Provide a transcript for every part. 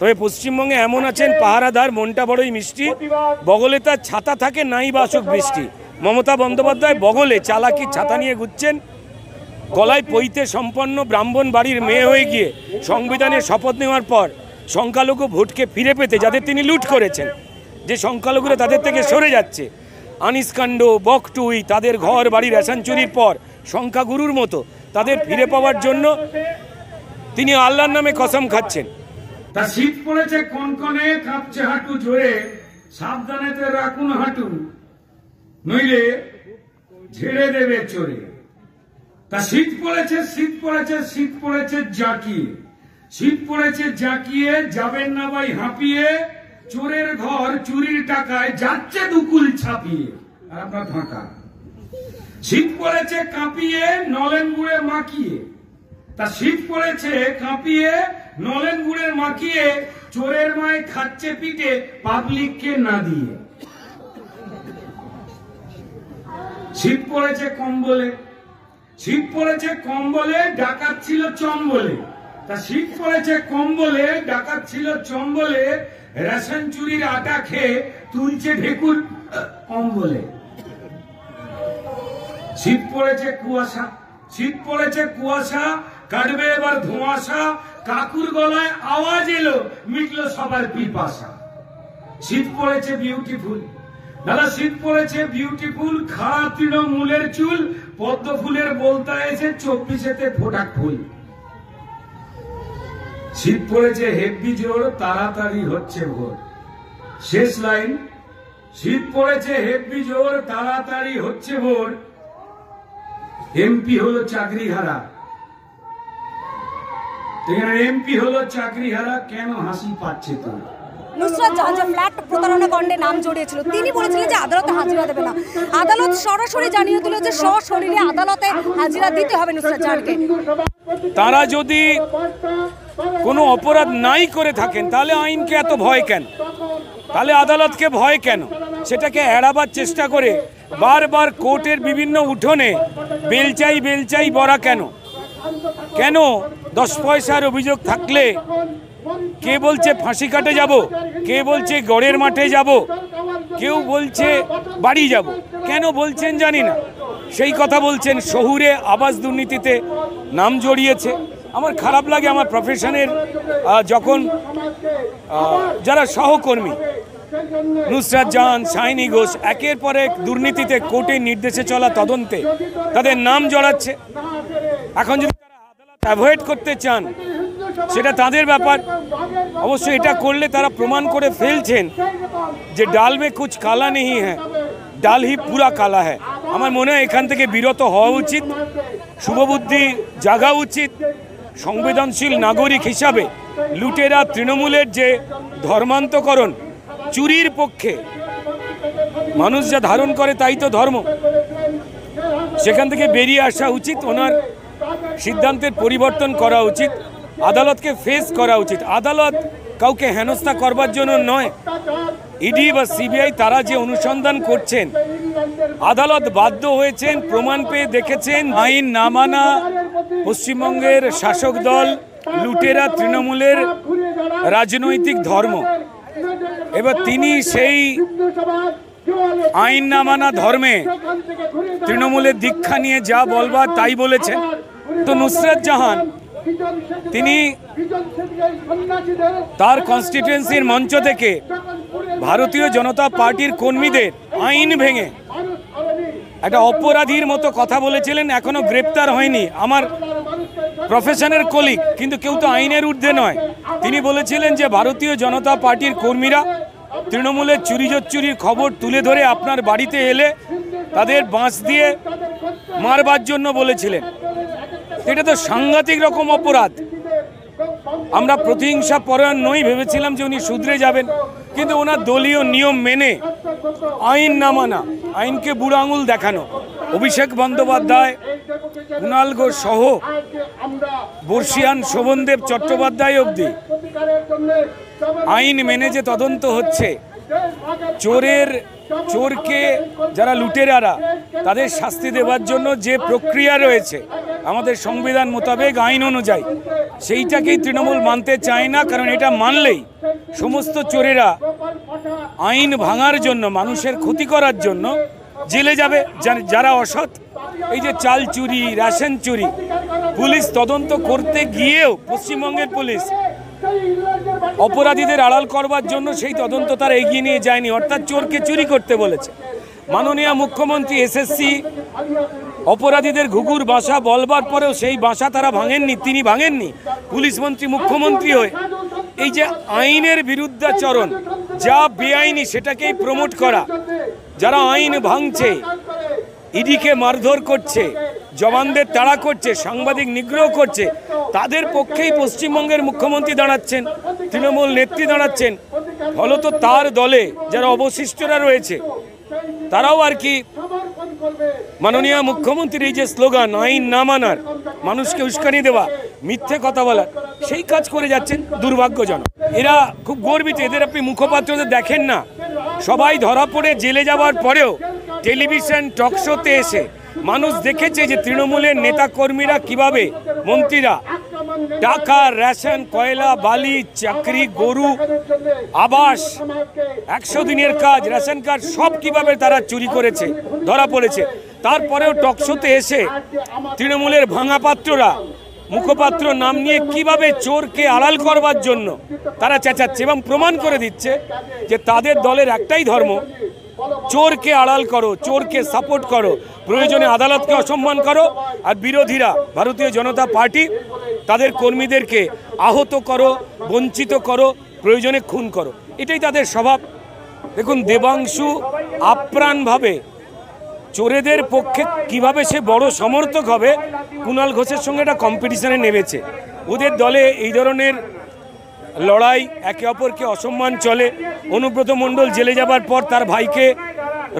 তবে পশ্চিমবঙ্গে এমন আছেন পাহারাদার, মনটা বড়ই মিষ্টি, বগলে তার ছাতা থাকে নাই বাসক বৃষ্টি। মমতা বন্দ্যোপাধ্যায় বগলে চালাকি ছাতা নিয়ে ঘুরছেন, গলায় পৈতে সম্পন্ন ব্রাহ্মণ বাড়ির মেয়ে হয়ে গিয়ে সংবিধানের শপথ নেওয়ার পর সংখ্যালঘু ভোটকে ফিরে পেতে যাদের তিনি লুট করেছেন, যে সংখ্যালঘুরা তাদের থেকে সরে যাচ্ছে, আনিসকাণ্ড, বকটুই, তাদের ঘর বাড়ি রেশন চুরির পর সংখ্যাগুরুর মতো তাদের ফিরে পাওয়ার জন্য তিনি আল্লাহর নামে কসম খাচ্ছেন। তা শীত পড়েছে কনকনে, কাঁপছে হাঁটু জোরে, সাবধানেতে রাখুন হাঁটু, নইলে ঝেড়ে দেবে চোরে। তা শীত পড়েছে, শীত পড়েছে, শীত পড়েছে জাঁকিয়ে, শীত পড়েছে জাঁকিয়ে, যাবেন না ভাই হাঁপিয়ে, চোরের ঘর চুরির টাকায় যাচ্ছে দুকুল ছাপিয়ে। আর আপনার ফাঁকা। শীত পড়েছে কাঁপিয়ে, নলেন গুড়ে মাখিয়ে, তা শীত পড়েছে কাঁপিয়ে, নলেন গুড়ে মাখিয়ে, চোরের মায় খাচ্ছে পিঠে পাবলিককে না দিয়ে। শীত পড়েছে কম্বলে, শীত পড়েছে কম্বলে, ডাকাত ছিল চম্বলে। তা শীত পড়েছে কম্বলে, ডাকাত ছিল চম্বলে, রেশন চুরির আটা খেয়ে তুলছে ঢেকুর কম্বলে। শীত পড়েছে কুয়াশা, শীত পড়েছে কুয়াশা, কাটবে এবার ধোঁয়াশা, কাকুর গলায় আওয়াজ এলো, মিটলো সবার পিপাসা। শীত পড়েছে বিউটিফুল, দাদা শীত পড়েছে বিউটিফুল, খাড়া তৃণমূলের চুল, পদ্ম ফুলের বলতা এসে 24-এতে ফোটা ফুল। শীত পড়েছে হেব্বি জোর, তাড়াতাড়ি হচ্ছে ভোর। শেষ লাইন, শীত পড়েছে হেব্বি জোর, তাড়াতাড়ি হচ্ছে ভোর, এমপি হলো চাকরি হারা। এমপি হলো চাকরি হারা, কেন হাসি পাচ্ছে তোর? নুসরাত জাহান যে ফ্ল্যাট প্রতারণা কাণ্ডে নাম জড়িয়েছিল, তিনি বলেছিলেন যে আদালতে হাজিরা দেবে না। আদালত সরাসরি জানিয়ে দিল যে সশরীরে আদালতে হাজিরা দিতে হবে নুসরাত জাহানকে। তারা যদি কোনো অপরাধ নাই করে থাকেন তাহলে আইনকে এত ভয় কেন, তাহলে আদালতকে ভয় কেন? সেটাকে এড়াবার চেষ্টা করে বারবার কোর্টের বিভিন্ন উঠোনে বেলচাই বেলচাই বরা কেন? কেন 10 পয়সার অভিযোগ থাকলে কে বলছে ফাঁসি কাটে যাব, কে বলছে গড়ের মাঠে যাব, কেউ বলছে বাড়ি যাব, কেন বলছেন জানি না। সেই কথা বলছেন শহুরে আবাস দুর্নীতিতে নাম জড়িয়েছে। আমার খারাপ লাগে আমার প্রফেশনের যখন যারা সহকর্মী নুসরাত জাহান, শাইনি ঘোষ একের পর এক দুর্নীতিতে কোর্টের নির্দেশে চলা তদন্তে তাদের নাম জড়াচ্ছে। এখন যদি তারা আদালত অ্যাভয়েড করতে চান সেটা তাদের ব্যাপার। অবশ্য এটা করলে তারা প্রমাণ করে ফেলছেন যে ডাল মে কুছ কালা নেই হ্যাঁ, ডাল হি পুরা কালা হ্যাঁ। আমার মনে হয় এখান থেকে বিরত হওয়া উচিত, শুভবুদ্ধি জাগা উচিত। সংবেদনশীল নাগরিক হিসাবে লুটেরা তৃণমূলের যে ধর্মান্তকরণ, চুরির পক্ষে মানুষ যা ধারণ করে তাই তো ধর্ম, সেখান থেকে বেরিয়ে আসা উচিত। ওনার সিদ্ধান্তের পরিবর্তন করা উচিত, আদালতকে ফেস করা উচিত। আদালত কাউকে হেনস্থা করবার জন্য নয়। ইডি বা সিবিআই তারা যে অনুসন্ধান করছেন, আদালত বাধ্য হয়েছেন, প্রমাণ পেয়ে দেখেছেন আইন না মানা পশ্চিমবঙ্গের শাসক দল লুটেরা তৃণমূলের রাজনৈতিক ধর্ম। এবার তিনি সেই আইন না মানা ধর্মে তৃণমূলের দীক্ষা নিয়ে যা বলবার তাই বলেছেন। তো নুসরাত জাহান তিনি তার কনস্টিটিউয়েন্সির মঞ্চ থেকে ভারতীয় জনতা পার্টির কর্মীদের আইন ভেঙে একটা অপরাধীর মতো কথা বলেছিলেন। এখনো গ্রেপ্তার হয়নি আমার প্রফেশনের কলিগ, কিন্তু কেউ তো আইনের ঊর্ধ্বে নয়। তিনি বলেছিলেন যে ভারতীয় জনতা পার্টির কর্মীরা তৃণমূলের চুরির খবর তুলে ধরে আপনার বাড়িতে এলে তাদের বাঁশ দিয়ে মারবার জন্য বলেছিলেন। এটা তো সাংঘাতিক রকম অপরাধ। আমরা প্রতিহিংসা পরায়ণ নই, ভেবেছিলাম যে উনি শুধরে যাবেন, কিন্তু ওনার দলীয় নিয়ম মেনে আইন না মানা, আইনকে বুড়ো আঙুল দেখানো, অভিষেক বন্দ্যোপাধ্যায়, কুণাল ঘোষ সহ বর্ষিয়ান শোভনদেব চট্টোপাধ্যায় অবধি আইন মেনে যে তদন্ত হচ্ছে, চোরের চোরকে যারা লুটেরারা তাদের শাস্তি দেওয়ার জন্য যে প্রক্রিয়া রয়েছে আমাদের সংবিধান মোতাবেক আইন অনুযায়ী, সেইটাকেই তৃণমূল মানতে চায় না। কারণ এটা মানলেই সমস্ত চোরেরা আইন ভাঙার জন্য, মানুষের ক্ষতি করার জন্য জেলে যাবে। যারা অসৎ, এই যে চাল চুরি, রেশন চুরি, পুলিশ তদন্ত করতে গিয়েও পশ্চিমবঙ্গের পুলিশ অপরাধীদের আড়াল করবার জন্য সেই তদন্ত তারা এগিয়ে নিয়ে যায়নি, অর্থাৎ চোরকে চুরি করতে বলেছে। মাননীয় মুখ্যমন্ত্রী এসএসসি অপরাধীদের ঘুঘুর বাসা বলবার পরেও সেই বাসা তারা ভাঙেননি, তিনি ভাঙেননি। পুলিশ মন্ত্রী মুখ্যমন্ত্রী হয়ে এই যে আইনের বিরুদ্ধাচরণ, যা বেআইনি সেটাকেই প্রমোট করা, যারা আইন ভাঙছে, ইডিকে মারধর করছে, জওয়ানদের তাড়া করছে, সাংবাদিক নিগ্রহ করছে, তাদের পক্ষেই পশ্চিমবঙ্গের মুখ্যমন্ত্রী দাঁড়াচ্ছেন, তৃণমূল নেত্রী দাঁড়াচ্ছেন। ফলত তার দলে যারা অবশিষ্টরা রয়েছে তারাও আর কি মাননীয় মুখ্যমন্ত্রীর এই যে স্লোগান আইন না মানার, মানুষকে উস্কানি দেওয়া, মিথ্যে কথা বলা, সেই কাজ করে যাচ্ছেন। দুর্ভাগ্যজনক। এরা খুব গর্বিত, এদের আপনি মুখপাত্রদের দেখেন না, সবাই ধরা পড়ে জেলে যাওয়ার পরেও টেলিভিশন টক শোতে এসে মানুষ দেখেছে যে তৃণমূলের নেতাকর্মীরা কিভাবে, মন্ত্রীরা টাকা, রেশন, কয়লা, বালি, চাকরি, গরু, আবাস, 100 দিনের কাজ, রেশন কার্ড সব কিভাবে তারা চুরি করেছে, ধরা পড়েছে। তারপরেও টকশোতে এসে তৃণমূলের ভাঙা পাত্ররা, মুখপাত্র নাম নিয়ে কিভাবে চোরকে আড়াল করবার জন্য তারা চেঁচাচ্ছে এবং প্রমাণ করে দিচ্ছে যে তাদের দলের একটাই ধর্ম, চোরকে আড়াল করো, চোরকে সাপোর্ট করো, প্রয়োজনে আদালতকে অসম্মান করো, আর বিরোধীরা ভারতীয় জনতা পার্টি তাদের কর্মীদেরকে আহত করো, বঞ্চিত করো, প্রয়োজনে খুন করো, এটাই তাদের স্বভাব। দেখুন, দেবাংশু আপ্রাণভাবে চোরেদের পক্ষে কিভাবে সে বড় সমর্থক হবে, কুণাল ঘোষের সঙ্গে একটা কম্পিটিশনে নেমেছে। ওদের দলে এই ধরনের লড়াই, একে অপরকে অসম্মান চলে। অনুব্রত মণ্ডল জেলে যাবার পর তার ভাইকে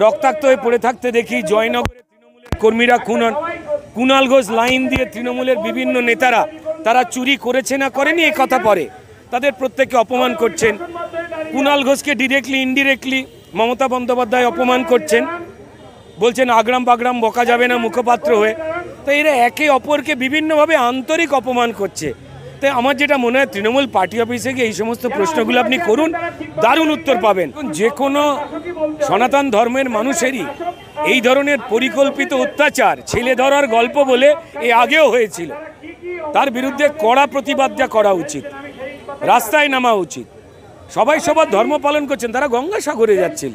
রক্তাক্ত হয়ে পড়ে থাকতে দেখি। জয়নগরে তৃণমূলের কর্মীরা খুন হন। কুণাল ঘোষ লাইন দিয়ে তৃণমূলের বিভিন্ন নেতারা তারা চুরি করেছে না করেনি এই কথা পরে, তাদের প্রত্যেককে অপমান করছেন। কুণাল ঘোষকে ডিরেক্টলি ইনডিরেক্টলি মমতা বন্দ্যোপাধ্যায় অপমান করছেন, বলছেন আগ্রাম বাগ্রাম বকা যাবে না মুখপাত্র হয়ে। তো এরা একে অপরকে বিভিন্নভাবে আন্তরিক অপমান করছে। তাই আমার যেটা মনে হয়, তৃণমূল পার্টি অফিসে গিয়ে এই সমস্ত প্রশ্নগুলো আপনি করুন, দারুণ উত্তর পাবেন। যে কোনো সনাতন ধর্মের মানুষেরই এই ধরনের পরিকল্পিত অত্যাচার, ছেলে ধরার গল্প বলে এ আগেও হয়েছিল, তার বিরুদ্ধে কড়া প্রতিবাদ করা উচিত, রাস্তায় নামা উচিত। সবাই সবার ধর্ম পালন করছেন, তারা গঙ্গাসাগরে যাচ্ছিল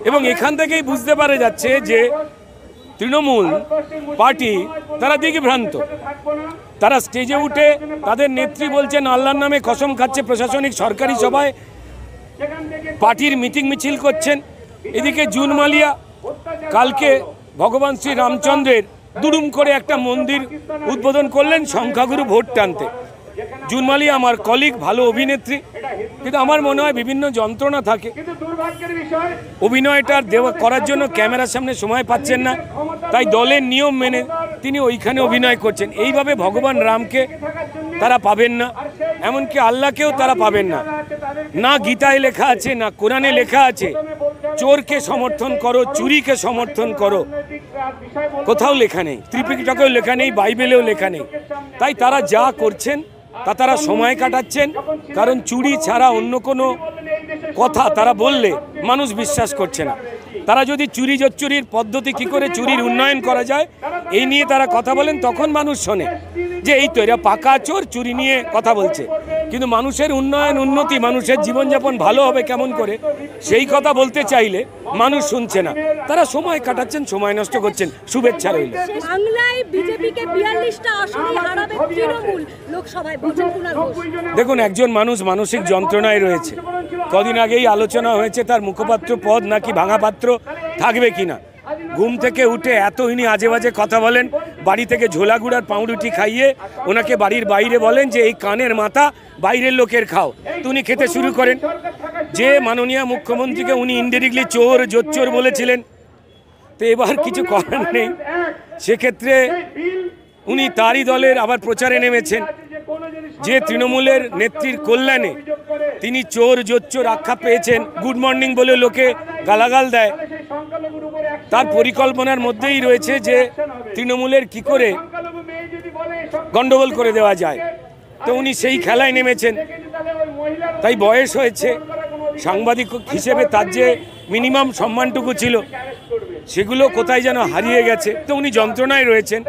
এবং এখান থেকেই বুঝতে পারা যাচ্ছে যে তৃণমূল পার্টি তারা দিকভ্রান্ত। তারা স্টেজে উঠে তাদের নেত্রী বলছেন আল্লাহর নামে কসম খাচ্ছে, প্রশাসনিক সরকারি সভায় পার্টির মিটিং মিছিল করছেন। এদিকে জুন মালিয়া কালকে ভগবান শ্রী রামচন্দ্রের দুড়ুম করে একটা মন্দির উদ্বোধন করলেন সংখ্যাগুরু ভোট টানতে। জুন মালিয়া আমার কলিগ, ভালো অভিনেত্রী, কিন্তু আমার মনে হয় বিভিন্ন যন্ত্রণা থাকে, অভিনয়টা করার জন্য ক্যামেরার সামনে সময় পাচ্ছেন না, তাই দলের নিয়ম মেনে তিনি ওইখানে অভিনয় করছেন। এইভাবে ভগবান রামকে তারা পাবেন না, এমনকি আল্লাহকেও তারা পাবেন না। না গীতায় লেখা আছে, না কোরআনে লেখা আছে চোরকে সমর্থন করো, চুরিকে সমর্থন করো, কোথাও লেখা নেই, ত্রিপিটকেও লেখা নেই, বাইবেলেও লেখা নেই। তাই তারা যা করছেন তা তারা সময় কাটাচ্ছেন, কারণ চুরি ছাড়া অন্য কোনো কথা তারা বললে মানুষ বিশ্বাস করছে না। তারা যদি চুরির পদ্ধতি কি করে চুরির উন্নয়ন করা যায় এই নিয়ে তারা কথা বলেন, তখন মানুষ শোনে যে এই তো এরা পাকা চোর, চুরি নিয়ে কথা বলছে। কিন্তু মানুষের উন্নয়ন, উন্নতি, মানুষের জীবনযাপন ভালো হবে কেমন করে, সেই কথা বলতে চাইলে মানুষ শুনছে না। তারা সময় কাটাচ্ছেন, সময় নষ্ট করছেন। শুভেচ্ছা রইল। বাংলায় বিজেপিকে 42টা আসনে হারাবে তৃণমূল লোকসভায়, বলছেন কুণাল ঘোষ। দেখুন, একজন মানুষ মানসিক যন্ত্রণায় রয়েছে। কদিন আগেই আলোচনা হয়েছে তার মুখপাত্র পদ নাকি ভাঙা পাত্র থাকবে কিনা। ঘুম থেকে উঠে এত ইনি আজে বাজে কথা বলেন, বাড়ি থেকে ঝোলা গুড়ার পাউরুটি খাইয়ে ওনাকে বাড়ির বাইরে বলেন যে এই কানের মাথা বাইরের লোকের খাও, তো উনি খেতে শুরু করেন। যে মাননীয় মুখ্যমন্ত্রীকে উনি ইনডিরেক্টলি চোর, জোচ্চোর বলেছিলেন, তো এবার কিছু করার নেই। সেক্ষেত্রে উনি তারই দলের আবার প্রচারে নেমেছেন। যে তৃণমূলের নেত্রীর কল্যাণে তিনি চোর জোচ্চোর আখ্যা পেয়েছেন, গুড মর্নিং বলে লোকে গালাগাল দেয়, তার পরিকল্পনার মধ্যেই রয়েছে যে তৃণমূলের কি করে গন্ডগোল করে দেওয়া যায়। তো উনি সেই খেলায় নেমেছেন। তাই বয়স হয়েছে, সাংবাদিক হিসেবে তার যে মিনিমাম সম্মানটুকু ছিল সেগুলো কোথায় যেন হারিয়ে গেছে। তো উনি যন্ত্রণায় রয়েছেন।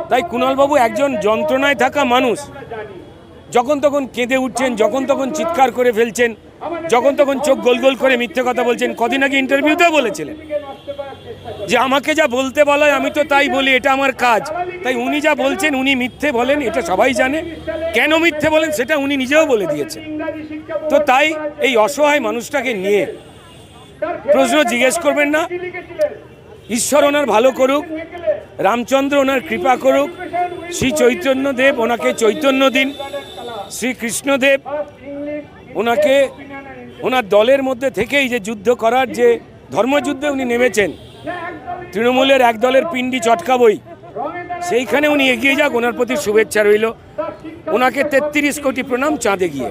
তাই কুণালবাবু একজন যন্ত্রণায় থাকা মানুষ, যখন তখন কেঁদে উঠছেন, যখন তখন চিৎকার করে ফেলছেন, যখন তখন চোখ গোল গোল করে মিথ্যে কথা বলছেন। কদিন আগে ইন্টারভিউতেও বলেছিলেন যে আমাকে যা বলতে বলা হয় আমি তো তাই বলি, এটা আমার কাজ। তাই উনি যা বলছেন উনি মিথ্যে বলেন, এটা সবাই জানে। কেন মিথ্যে বলেন সেটা উনি নিজেও বলে দিয়েছেন। তো তাই এই অসহায় মানুষটাকে নিয়ে প্রশ্ন জিজ্ঞেস করবেন না। ঈশ্বর ওনার ভালো করুক, রামচন্দ্র ওনার কৃপা করুক, শ্রী চৈতন্যদেব ওনাকে চৈতন্য দিন, শ্রীকৃষ্ণদেব ওনাকে ওনার দলের মধ্যে থেকেই যে যুদ্ধ করার যে ধর্মযুদ্ধে উনি নেমেছেন, তৃণমূলের এক দলের পিণ্ডি চটকাবই, সেইখানে উনি এগিয়ে যাক। ওনার প্রতি শুভেচ্ছা রইল। ওনাকে 33 কোটি প্রণাম চাঁদে গিয়ে।